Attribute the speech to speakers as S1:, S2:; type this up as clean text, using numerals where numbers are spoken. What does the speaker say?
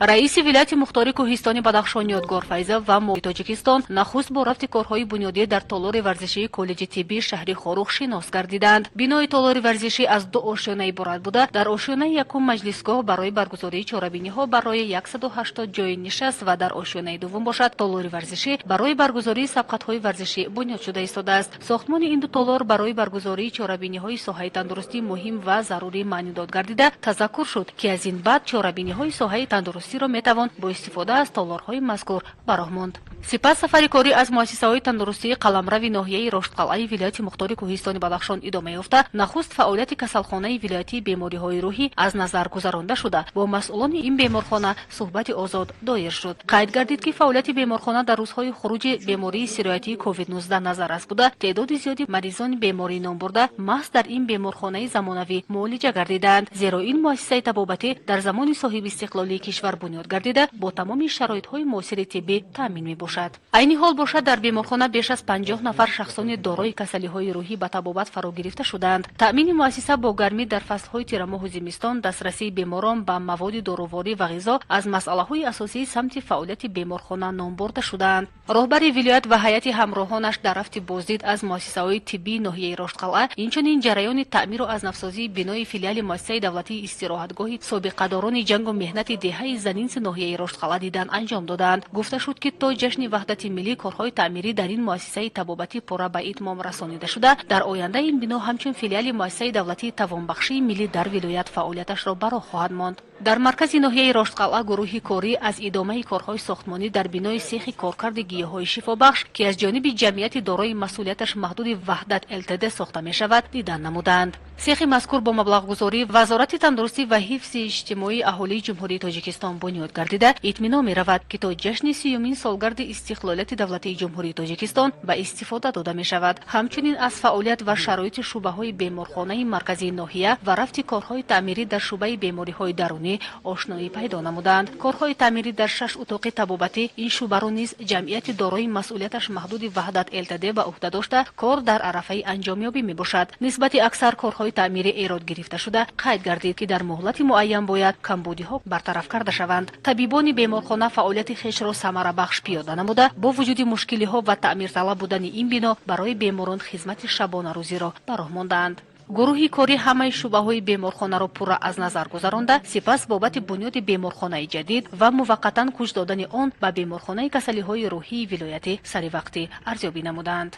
S1: раиси вилояти мухтори кӯҳистони бадахшон ёдгор файза ва муофиқи тоҷикистон нахуст бо рафти корҳои бунёдӣ дар толори варзишии коллеҷи тиббии шаҳри Хоруг шинос гардиданд. Бинои толори варзишӣ аз ду ошёна иборат буда, дар ошёнаи якум маҷлисгоҳ барои баргузории чорабиниҳо барои 180 ҷойи нишаст ва дар ошёнаи дуввум бошад толори варзишӣ барои баргузории сабқатҳои варзишӣ бунёд шуда истодааст. сохтмони ин ду толор барои баргузории чорабиниҳои соҳаи тандурустӣ муҳим ва зарурӣ маънидод гардида, тазаккур шуд ки аз ин баъд чорабиниҳои соҳаи тандурустиро метавон бо истифода аз толорҳои мазкур бароҳ монд. сипас сафари корӣ аз муассисаҳои тандурустии қаламрави ноҳияи Рошткалъаи вилояти мухтори кӯҳистони Бадахшон идома ёфта, нахуст фаъолияти касалхонаи вилоятии бемориҳои рӯҳӣ аз назар гузаронда шуда, бо масъулони ин беморхона суҳбати озод доир шуд. қайд гардид ки фаъолияти беморхона дар рӯзҳои хуруҷи бемории сироятии COVID-19 назаррас буда, теъдоди зиёди маризони бемории номбурда маҳз дар ин беморхонаи замонавӣ муолиҷа гардиданд, зеро ин муассисаи табобатӣ дар замони соҳибистиқлолии кишвар бунёд гардида, бо тамоми шароитҳои муосири тиббӣ таъмин мебошад. айни ҳол бошад, дар беморхона беш аз 50 нафар шахсони дорои касалиҳои рӯҳӣ ба табобат фаро гирифта шуданд. таъмини муассиса бо гармӣ дар фаслҳои тирамоҳу зимистон, дастрасии беморон ба маводи доруворӣ ва ғизо аз масъалаҳои асосии самти фаъолияти беморхона ном бурда шуданд. роҳбари вилоят ва ҳайати ҳамроҳонаш дар рафти боздид аз муассисаҳои тиббии ноҳияи Рошткалъа, инчунин ҷараёни таъмиру азнавсозии бинои филиали муассисаи давлатии истироҳатгоҳи собиқадорони ҷангу меҳнати деҳаи занинси ноҳияи Рошткалъа Дидан анҷом доданд. гуфта шуд ки то ҷашни ваҳдати миллӣ корҳои таъмирӣ дар ин муассисаи табобатӣ пурра ба итмом расонида шуда, дар оянда ин бино ҳамчун филиали муассисаи давлатии тавонбахшии миллӣ дар вилоят фаъолияташро баро хоҳад монд. дар маркази ноҳияи Рошткалъа гурӯҳи корӣ аз идомаи корҳои сохтмонӣ дар бинои сехи коркарди гиёҳҳои шифобахш, ки аз ҷониби ҷамъияти дорои масъулияташ маҳдуди Ваҳдат ЛТД сохта мешавад, дидан намуданд. сехи мазкур бо маблағгузории Вазорати тандурустӣ ва ҳифзи иҷтимоии аҳолии ҷумҳурии Тоҷикистон бунёд гардида, итминон меравад, ки то ҷашни 30-юмин солгарди истиқлолияти давлатии ҷумҳурии Тоҷикистон ба истифода дода мешавад. ҳамчунин аз фаъолият ва шароити шӯъбаҳои беморхонаи марказии ноҳия ва рафти корҳои таъмирӣ дар шӯъбаи бемориҳои дарунӣ ошноӣ пайдо намуданд. корҳои таъмирӣ дар 6 утоқи табобатӣ, ин шӯъбаро низ ҷамъияти дорои масъулияташ маҳдуди Ваҳдат ЛТД ба уҳда дошта, кор дар арафаи анҷомёбӣ мебошад. нисбати аксар корҳои таъмирӣ эрод гирифта шуда, қайд гардид, ки дар муҳлати муайян бояд камбудиҳо бартараф карда шаванд. табибони беморхона фаъолияти хешро самарабахш пиёда намуда, бо вуҷуди мушкилиҳо ва таъмирталаб будани ин бино барои беморон хизмати шабонарӯзиро бароҳ мондаанд. гурӯҳи корӣ ҳамаи шӯъбаҳои беморхонаро пурра аз назар гузаронда, сипас бобати бунёди беморхонаи ҷадид ва муваққатан куч додани он ба беморхонаи касалиҳои рӯҳии вилоятӣ саривақтӣ арзёбӣ намуданд.